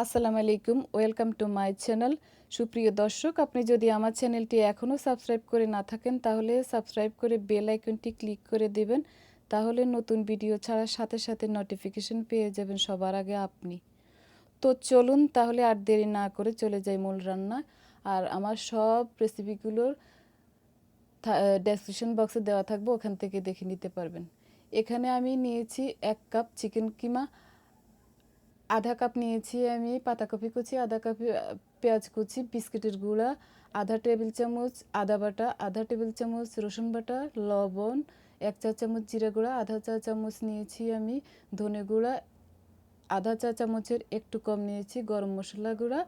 আসসালামু আলাইকুম, welcome to my channel. সুপ্রিয় দর্শক, আপনি যদি আমার চ্যানেলটি এখনও সাবস্ক্রাইব করে না থাকেন তাহলে সাবস্ক্রাইব করে বেল আইকনটি ক্লিক করে দেবেন। তাহলে নতুন ভিডিও ছাড়ার সাথে সাথে নোটিফিকেশন পেয়ে যাবেন সবার আগে আপনি। তো চলুন তাহলে আর দেরি না করে চলে যাই মূল রান্না। আর আমার সব রেসিপিগুলোর ডেসক্রিপশন বক্সে দেওয়া থাকবে, ওখান থেকে দেখে নিতে পারবেন। এখানে আমি নিয়েছি 1 কাপ চিকেন কিমা, আধা কাপ নিয়েছি আমি পাতাকপি কুচি, আধা কাপ পেঁয়াজ কুচি, বিস্কিটের গুঁড়া, আধা টেবিল চামচ আদা বাটা, আধা টেবিল চামচ রসুন বাটা, লবণ, 1 চা চামচ জিরা গুঁড়া, আধা চা চামচ নিয়েছি আমি ধনে গুঁড়া, আধা চা চামচের একটু কম নিয়েছি গরম মশলা গুঁড়া,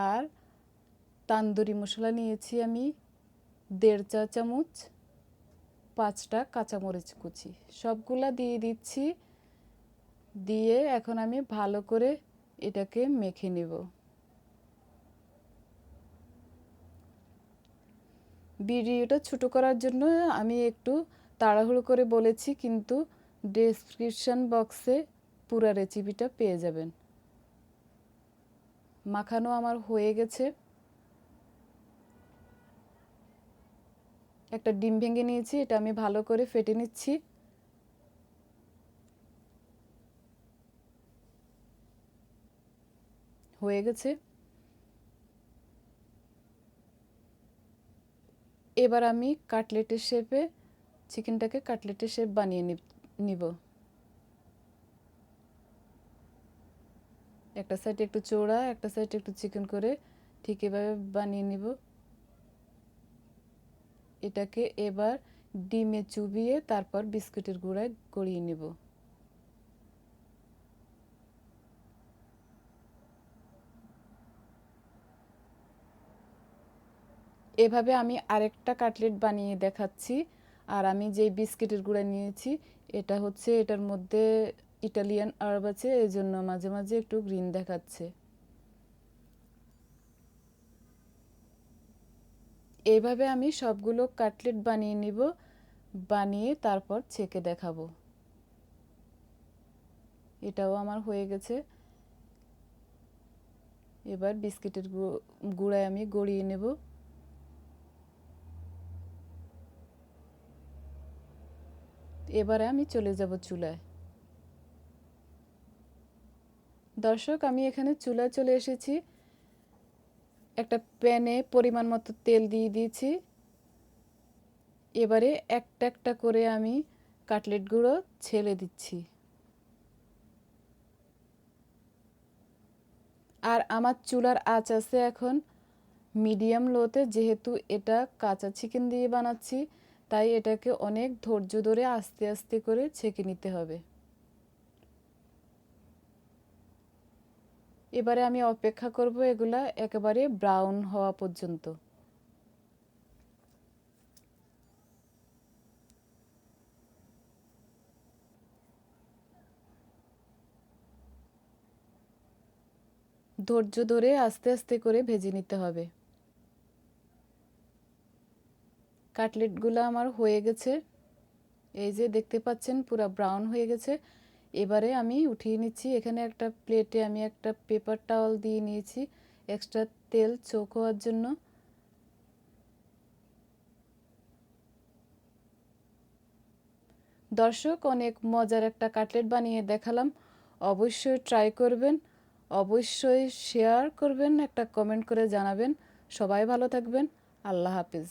আর তান্দুরি মশলা নিয়েছি আমি 1.5 চা চামচ, 5টা কাঁচামরিচ কুচি, সবগুলা দিয়ে দিচ্ছি। দিয়ে এখন আমি ভালো করে এটাকে মেখে নেব। ভিডিওটা ছোট করার জন্য আমি একটু তাড়াহুড়ো করে বলেছি, কিন্তু ডেসক্রিপশন বক্সে পুরো রেসিপিটা পেয়ে যাবেন। মাখানো আমার হয়ে গেছে। একটা ডিম ভেঙে নিয়েছি, এটা আমি ভালো করে ফেটে নিচ্ছি। হয়ে গেছে। এবার আমি কাটলেটের শেপে চিকেনটাকে কাটলেটের শেপ বানিয়ে নিব। একটা সাইডে একটু চওড়া, একটা সাইডে একটু চিকেন করে ঠিক এভাবে বানিয়ে নিব। এটাকে এবার ডিমে চুবিয়ে তারপর বিস্কুটের গুঁড়ায় গড়িয়ে নেব। এভাবে আমি আরেকটা কাটলেট বানিয়ে দেখাচ্ছি। আর আমি যেই বিস্কিটের গুঁড়া নিয়েছি এটা হচ্ছে, এটার মধ্যে ইটালিয়ান হার্ব আছে, এই জন্য মাঝে মাঝে একটু গ্রিন দেখাচ্ছে। এইভাবে আমি সবগুলো কাটলেট বানিয়ে নিব, বানিয়ে তারপর ছেঁকে দেখাবো। এটাও আমার হয়ে গেছে। এবার বিস্কিটের গুঁড়ায় আমি গড়িয়ে নেব। এবারে আমি চলে যাব চুলায়। দর্শক, আমি এখানে চুলায় চলে এসেছি। একটা প্যানে পরিমাণ মতো তেল দিয়ে দিয়েছি। এবারে একটা একটা করে আমি কাটলেটগুলো ছেড়ে দিচ্ছি। আর আমার চুলার আঁচ আছে এখন মিডিয়াম লোতে, যেহেতু এটা কাঁচা চিকেন দিয়ে বানাচ্ছি তাই এটাকে অনেক ধৈর্য ধরে আস্তে আস্তে করে ছেঁকে নিতে হবে। এবারে আমি অপেক্ষা করব এগুলা একেবারে ব্রাউন হওয়া পর্যন্ত। ধৈর্য ধরে আস্তে আস্তে করে ভেজে নিতে হবে। কাটলেটগুলো আমার হয়ে গেছে, এই যে দেখতে পাচ্ছেন পুরো ব্রাউন হয়ে গেছে। এবারে আমি উঠিয়ে নিচ্ছি। এখানে একটা প্লেটে আমি একটা পেপার টাওয়াল দিয়ে নিয়েছি এক্সট্রা তেল চোক হওয়ার জন্য। দর্শক, অনেক মজার একটা কাটলেট বানিয়ে দেখালাম, অবশ্যই ট্রাই করবেন, অবশ্যই শেয়ার করবেন, একটা কমেন্ট করে জানাবেন। সবাই ভালো থাকবেন। আল্লাহ হাফিজ।